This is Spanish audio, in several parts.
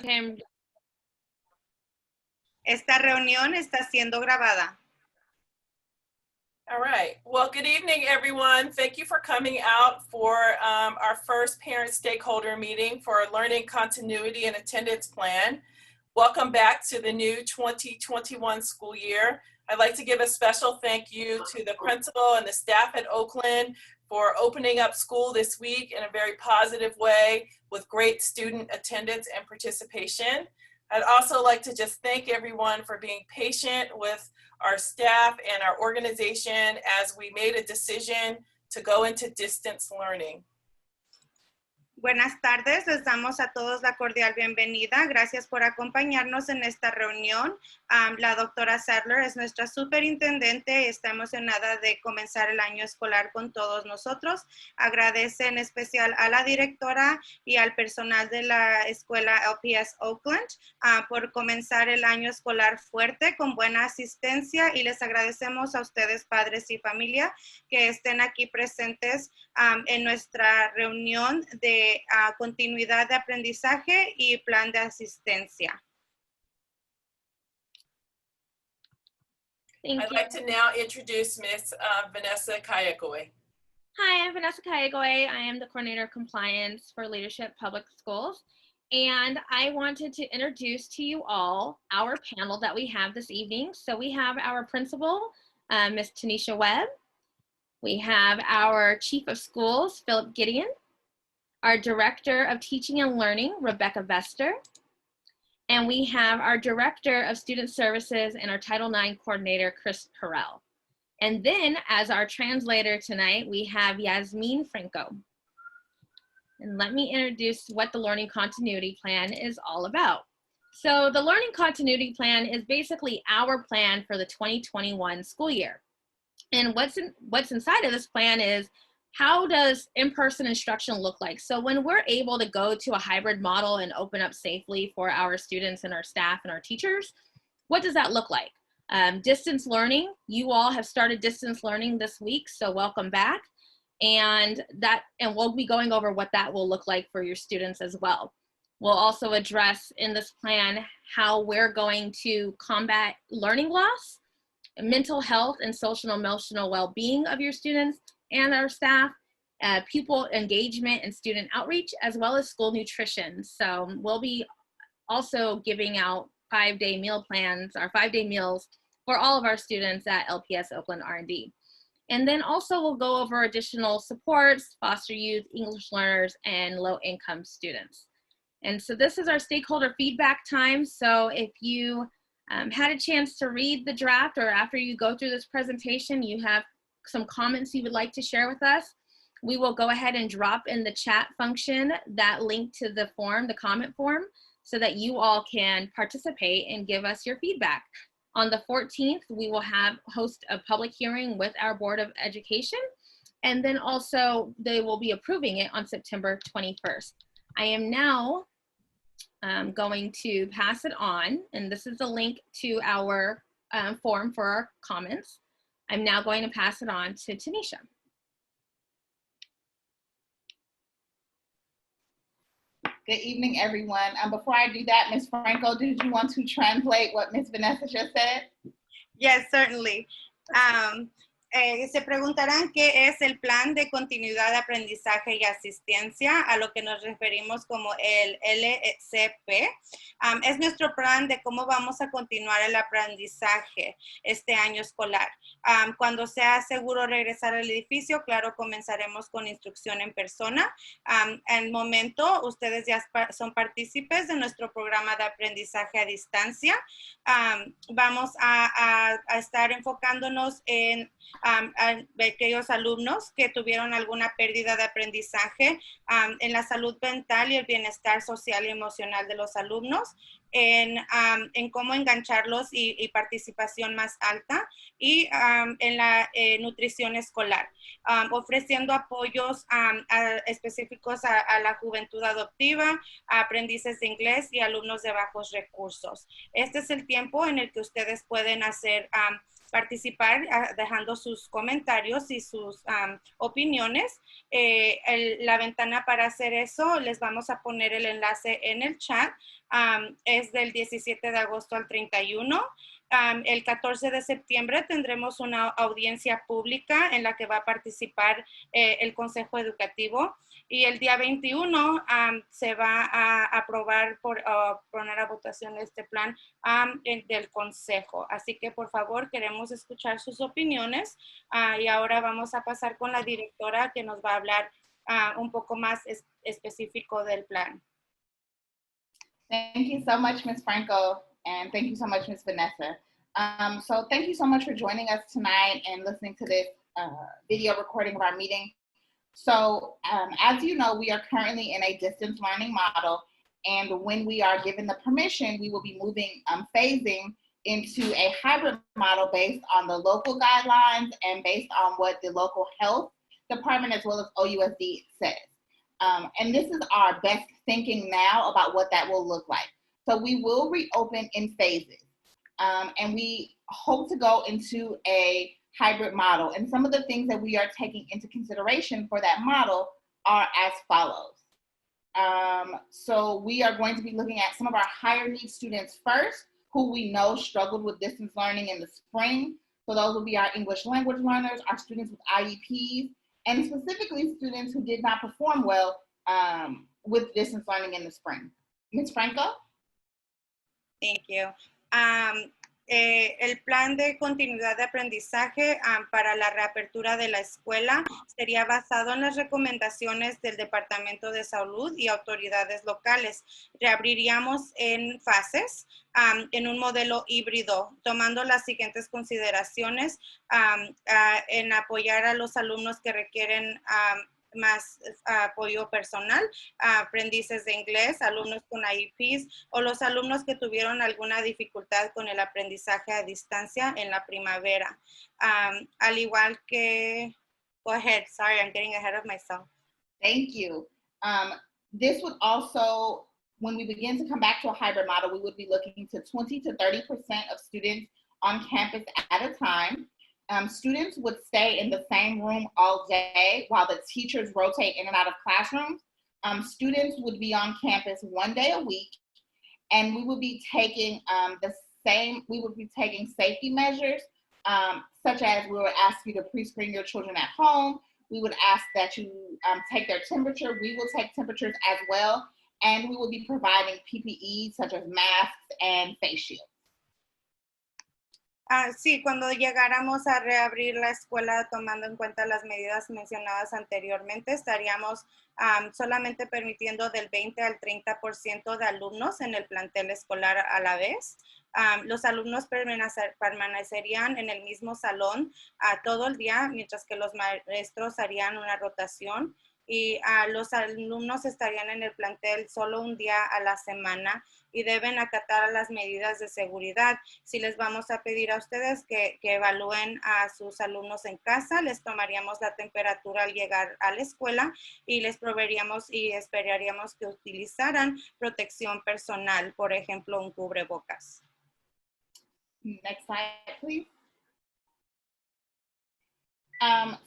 Okay. Esta reunión está siendo grabada. All right. Well, good evening, everyone. Thank you for coming out for our first parent stakeholder meeting for our learning continuity and attendance plan. Welcome back to the new 2021 school year. I'd like to give a special thank you to the principal and the staff at Oakland for opening up school this week in a very positive way with great student attendance and participation. I'd also like to just thank everyone for being patient with our staff and our organization as we made a decision to go into distance learning. Buenas tardes, les damos a todos la cordial bienvenida. Gracias por acompañarnos en esta reunión. La doctora Sadler es nuestra superintendente. Está emocionada de comenzar el año escolar con todos nosotros. Agradece en especial a la directora y al personal de la escuela LPS Oakland por comenzar el año escolar fuerte con buena asistencia, y les agradecemos a ustedes, padres y familia, que estén aquí presentes en nuestra reunión de continuidad de aprendizaje y plan de asistencia. I'd like to now introduce Ms. Vanessa Kayakoe. Hi, I'm Vanessa Kayagoe. I am the Coordinator of Compliance for Leadership Public Schools. And I wanted to introduce to you all our panel that we have this evening. So we have our principal, Ms. Tanisha Webb. We have our Chief of Schools, Philip Gideon. Our Director of Teaching and Learning, Rebecca Vester. And we have our Director of Student Services and our Title IX Coordinator, Chris Perrell. And then as our translator tonight, we have Yasmin Franco. And let me introduce what the Learning Continuity Plan is all about. So the Learning Continuity Plan is basically our plan for the 2021 school year. And what's inside of this plan is, how does in-person instruction look like? So when we're able to go to a hybrid model and open up safely for our students and our staff and our teachers, what does that look like? Distance learning, you all have started distance learning this week, so welcome back. And we'll be going over what that will look like for your students as well. We'll also address in this plan how we're going to combat learning loss, mental health and social and emotional well-being of your students and our staff, pupil engagement and student outreach, as well as school nutrition. So we'll be also giving out 5-day meal plans, or 5-day meals for all of our students at LPS Oakland R&D. And then also we'll go over additional supports, foster youth, English learners, and low-income students. And so this is our stakeholder feedback time. So if you had a chance to read the draft, or after you go through this presentation, you have some comments you would like to share with us, we will go ahead and drop in the chat function that link to the form, the comment form, so that you all can participate and give us your feedback. On the 14th, we will host a public hearing with our Board of Education, and then also they will be approving it on September 21st. I am now going to pass it on, and this is the link to our form for our comments. I'm now going to pass it on to Tanisha. Good evening, everyone. Before I do that, Ms. Franco, did you want to translate what Ms. Vanessa just said? Yes, certainly. Se preguntarán qué es el plan de continuidad de aprendizaje y asistencia, a lo que nos referimos como el LCP. Es nuestro plan de cómo vamos a continuar el aprendizaje este año escolar. Cuando sea seguro regresar al edificio, claro, comenzaremos con instrucción en persona. En el momento, ustedes ya son partícipes de nuestro programa de aprendizaje a distancia. Vamos a estar enfocándonos en aquellos alumnos que tuvieron alguna pérdida de aprendizaje, en la salud mental y el bienestar social y emocional de los alumnos, en cómo engancharlos y participación más alta, y en la nutrición escolar, ofreciendo apoyos específicos a la juventud adoptiva, a aprendices de inglés y alumnos de bajos recursos. Este es el tiempo en el que ustedes pueden hacer participar dejando sus comentarios y sus opiniones. La ventana para hacer eso, les vamos a poner el enlace en el chat. Es del 17 de agosto al 31. El 14 de septiembre tendremos una audiencia pública en la que va a participar el Consejo Educativo, y el día 21 se va a aprobar poner a votación este plan del Consejo. Así que por favor queremos escuchar sus opiniones, y ahora vamos a pasar con la directora que nos va a hablar un poco más específico del plan. Thank you so much, Ms. Franco, and thank you so much, Ms. Vanessa. So thank you so much for joining us tonight and listening to this video recording of our meeting. So as you know, we are currently in a distance learning model, and when we are given the permission, we will be moving, phasing into a hybrid model based on the local guidelines and based on what the local health department as well as OUSD says. And this is our best thinking now about what that will look like. So we will reopen in phases, and we hope to go into a hybrid model. And some of the things that we are taking into consideration for that model are as follows. So we are going to be looking at some of our higher need students first, who we know struggled with distance learning in the spring. So those will be our English language learners, our students with IEPs, and specifically students who did not perform well with distance learning in the spring. Ms. Franco? Thank you. El plan de continuidad de aprendizaje para la reapertura de la escuela sería basado en las recomendaciones del Departamento de Salud y autoridades locales. Reabriríamos en fases, en un modelo híbrido, tomando las siguientes consideraciones en apoyar a los alumnos que requieren más apoyo personal, aprendices de inglés, alumnos con IEPs o los alumnos que tuvieron alguna dificultad con el aprendizaje a distancia en la primavera. Al igual que, go ahead, sorry, I'm getting ahead of myself. Thank you. This would also, when we begin to come back to a hybrid model, we would be looking to 20 to 30% of students on campus at a time. Students would stay in the same room all day while the teachers rotate in and out of classrooms. Students would be on campus 1 day a week, and we would be taking safety measures, such as we would ask you to pre-screen your children at home. We would ask that you take their temperature. We will take temperatures as well, and we will be providing PPE such as masks and face shields. Sí, cuando llegáramos a reabrir la escuela tomando en cuenta las medidas mencionadas anteriormente, estaríamos solamente permitiendo del 20 al 30% de alumnos en el plantel escolar a la vez. Los alumnos permanecerían en el mismo salón todo el día, mientras que los maestros harían una rotación, y los alumnos estarían en el plantel solo un día a la semana y deben acatar las medidas de seguridad. Si les vamos a pedir a ustedes que evalúen a sus alumnos en casa, les tomaríamos la temperatura al llegar a la escuela y les proveeríamos y esperaríamos que utilizaran protección personal, por ejemplo, un cubrebocas. Next slide, please.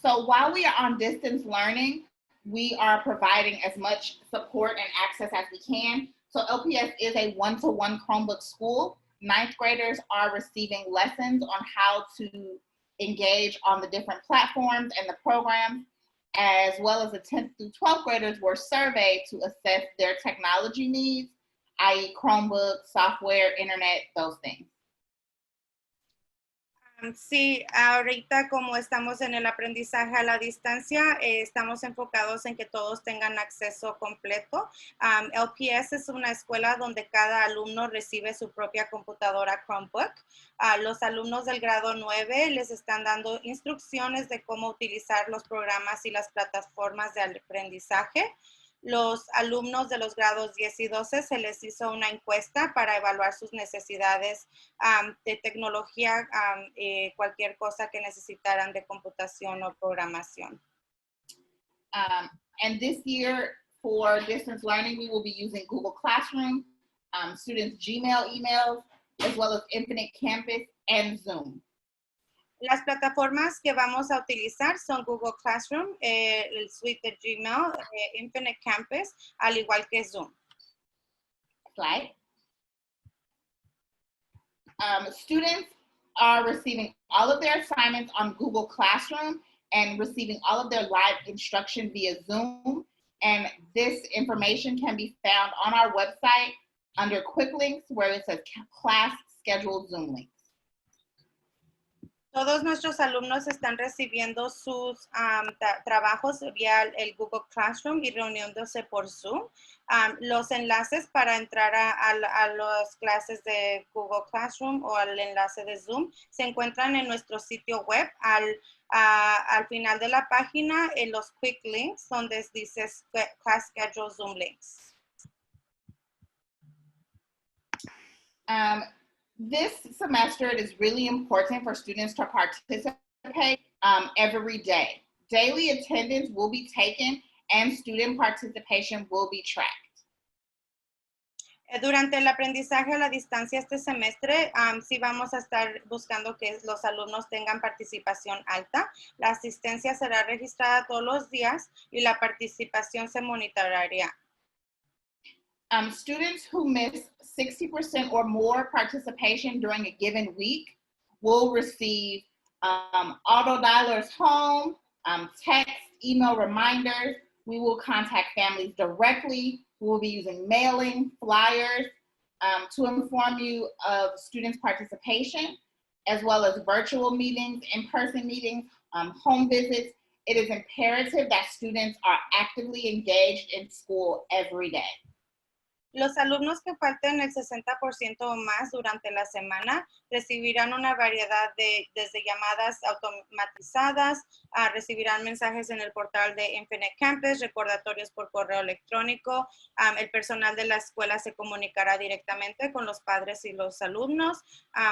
So while we are on distance learning, we are providing as much support and access as we can. So LPS is a one-to-one Chromebook school. 9th graders are receiving lessons on how to engage on the different platforms and the programs, as well as the 10th through 12th graders were surveyed to assess their technology needs, i.e. Chromebook, software, internet, those things. Sí, ahorita como estamos en el aprendizaje a la distancia, estamos enfocados en que todos tengan acceso completo. LPS es una escuela donde cada alumno recibe su propia computadora Chromebook. Los alumnos del grado 9 les están dando instrucciones de cómo utilizar los programas y las plataformas de aprendizaje. Los alumnos de los grados 10 y 12 se les hizo una encuesta para evaluar sus necesidades de tecnología, cualquier cosa que necesitaran de computación o programación. And this year for distance learning, we will be using Google Classroom, students' Gmail emails, as well as Infinite Campus and Zoom. Las plataformas que vamos a utilizar son Google Classroom, el suite de Gmail, Infinite Campus, al igual que Zoom. Slide. Students are receiving all of their assignments on Google Classroom and receiving all of their live instruction via Zoom. And this information can be found on our website under quick links where it says class scheduled Zoom links. Todos nuestros alumnos están recibiendo sus trabajos vía el Google Classroom y reuniéndose por Zoom. Los enlaces para entrar a las clases de Google Classroom o al enlace de Zoom se encuentran en nuestro sitio web. Al final de la página, en los quick links, donde dice Class Schedule Zoom Links. This semester, it is really important for students to participate every day. Daily attendance will be taken and student participation will be tracked. Durante el aprendizaje a la distancia este semestre, sí vamos a estar buscando que los alumnos tengan participación alta. La asistencia será registrada todos los días y la participación se monitoreará. Students who miss 60% or more participation during a given week will receive auto dialers home, text, email reminders. We will contact families directly. We will be using mailing, flyers to inform you of students' participation, as well as virtual meetings, in-person meetings, home visits. It is imperative that students are actively engaged in school every day. Los alumnos que falten el 60% o más durante la semana recibirán una variedad desde llamadas automatizadas, recibirán mensajes en el portal de Infinite Campus, recordatorios por correo electrónico. El personal de la escuela se comunicará directamente con los padres y los alumnos.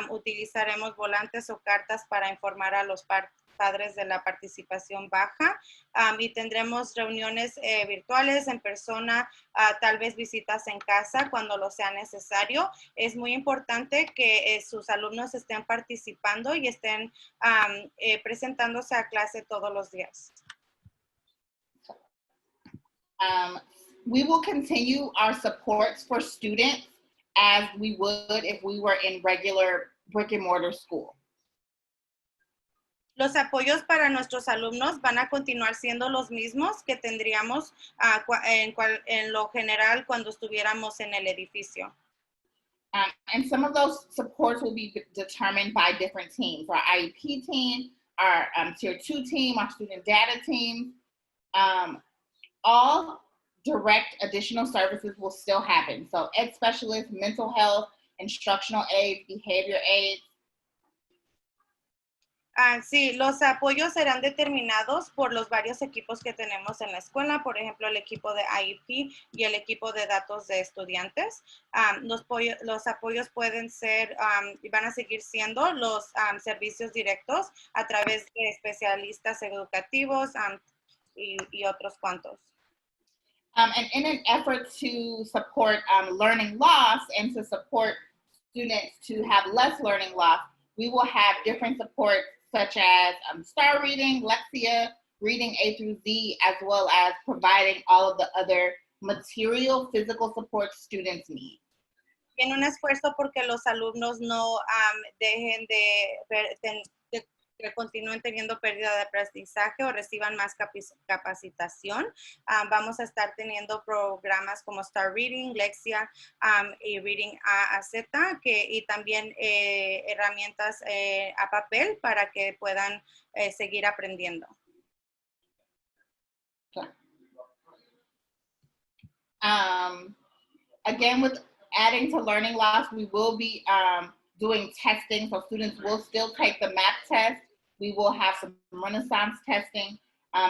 Utilizaremos volantes o cartas para informar a los padres de la participación baja y tendremos reuniones virtuales en persona, tal vez visitas en casa cuando lo sea necesario. Es muy importante que sus alumnos estén participando y estén presentándose a clase todos los días. We will continue our supports for students as we would if we were in regular brick and mortar school. Los apoyos para nuestros alumnos van a continuar siendo los mismos que tendríamos en lo general cuando estuviéramos en el edificio. And some of those supports will be determined by different teams. Our IEP team, our Tier 2 team, our student data team. All direct additional services will still happen. So ed specialists, mental health, instructional aides, behavior aides. Sí, los apoyos serán determinados por los varios equipos que tenemos en la escuela, por ejemplo, el equipo de IEP y el equipo de datos de estudiantes. Los apoyos pueden ser y van a seguir siendo los servicios directos a través de especialistas educativos y otros cuantos. And in an effort to support learning loss and to support students to have less learning loss, we will have different supports such as star reading, Lexia, reading A through Z, as well as providing all of the other material physical support students need. En un esfuerzo porque los alumnos no dejen que continúen teniendo pérdida de aprendizaje o reciban más capacitación. Vamos a estar teniendo programas como Star Reading, Lexia y Reading A a Z, y también herramientas a papel para que puedan seguir aprendiendo. Again, with adding to learning loss, we will be doing testing, so students will still take the math test. We will have some Renaissance testing.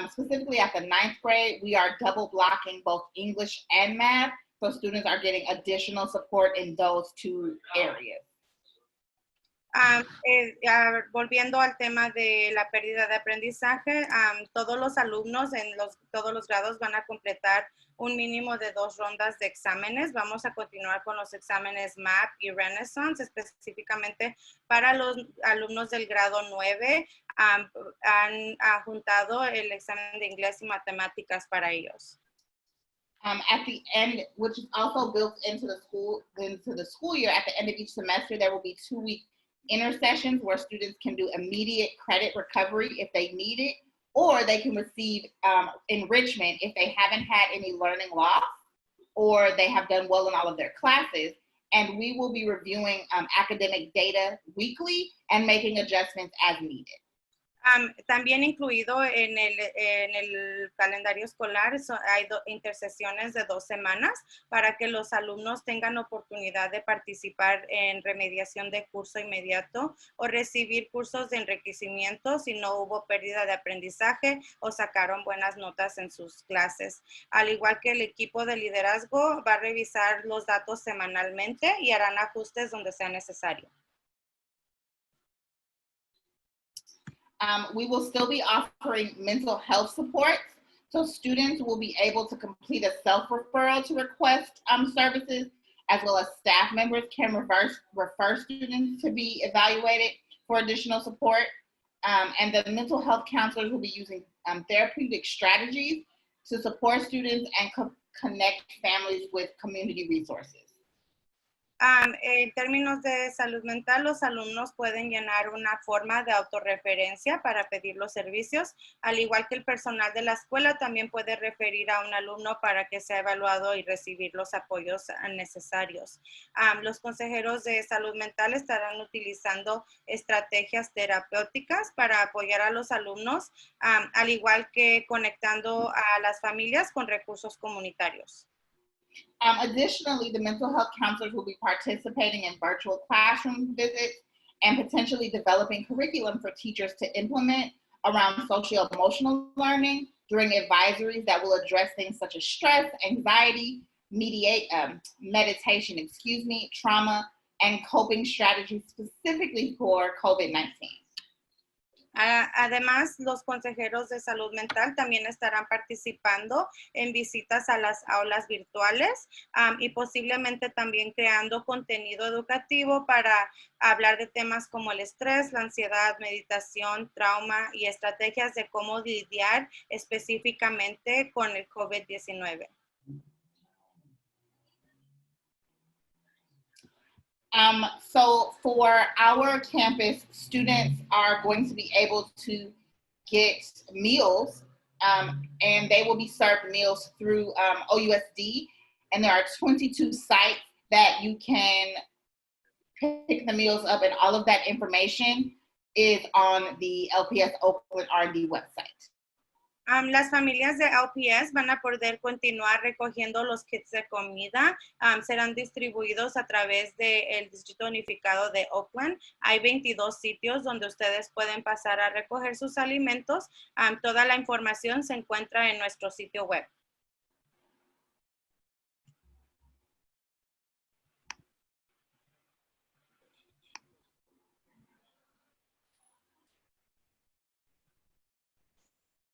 Specifically at the 9th grade, we are double blocking both English and math, so students are getting additional support in those two areas. Volviendo al tema de la pérdida de aprendizaje, todos los alumnos en todos los grados van a completar un mínimo de 2 rondas de exámenes. Vamos a continuar con los exámenes MAP y Renaissance, específicamente para los alumnos del grado 9. Han juntado el examen de inglés y matemáticas para ellos. At the end, which is also built into the school year, at the end of each semester, there will be 2-week intersessions where students can do immediate credit recovery if they need it, or they can receive enrichment if they haven't had any learning loss, or they have done well in all of their classes. And we will be reviewing academic data weekly and making adjustments as needed. También incluido en el calendario escolar hay intersesiones de 2 semanas para que los alumnos tengan oportunidad de participar en remediación de curso inmediato o recibir cursos de enriquecimiento si no hubo pérdida de aprendizaje o sacaron buenas notas en sus clases. Al igual que el equipo de liderazgo va a revisar los datos semanalmente y harán ajustes donde sea necesario. We will still be offering mental health support, so students will be able to complete a self-referral to request services, as well as staff members can refer students to be evaluated for additional support. And the mental health counselors will be using therapeutic strategies to support students and connect families with community resources. En términos de salud mental, los alumnos pueden llenar una forma de autorreferencia para pedir los servicios, al igual que el personal de la escuela también puede referir a un alumno para que sea evaluado y recibir los apoyos necesarios. Los consejeros de salud mental estarán utilizando estrategias terapéuticas para apoyar a los alumnos, al igual que conectando a las familias con recursos comunitarios. Additionally, the mental health counselors will be participating in virtual classroom visits and potentially developing curriculum for teachers to implement around social-emotional learning during advisories that will address things such as stress, anxiety, meditation, trauma, and coping strategies specifically for COVID-19. Además, los consejeros de salud mental también estarán participando en visitas a las aulas virtuales y posiblemente también creando contenido educativo para hablar de temas como el estrés, la ansiedad, meditación, trauma y estrategias de cómo lidiar específicamente con el COVID-19. So for our campus, students are going to be able to get meals and they will be served meals through OUSD, and there are 22 sites that you can pick the meals up, and all of that information is on the LPS Oakland R&D website. Las familias de LPS van a poder continuar recogiendo los kits de comida. Serán distribuidos a través del Distrito Unificado de Oakland. Hay 22 sitios donde ustedes pueden pasar a recoger sus alimentos. Toda la información se encuentra en nuestro sitio web.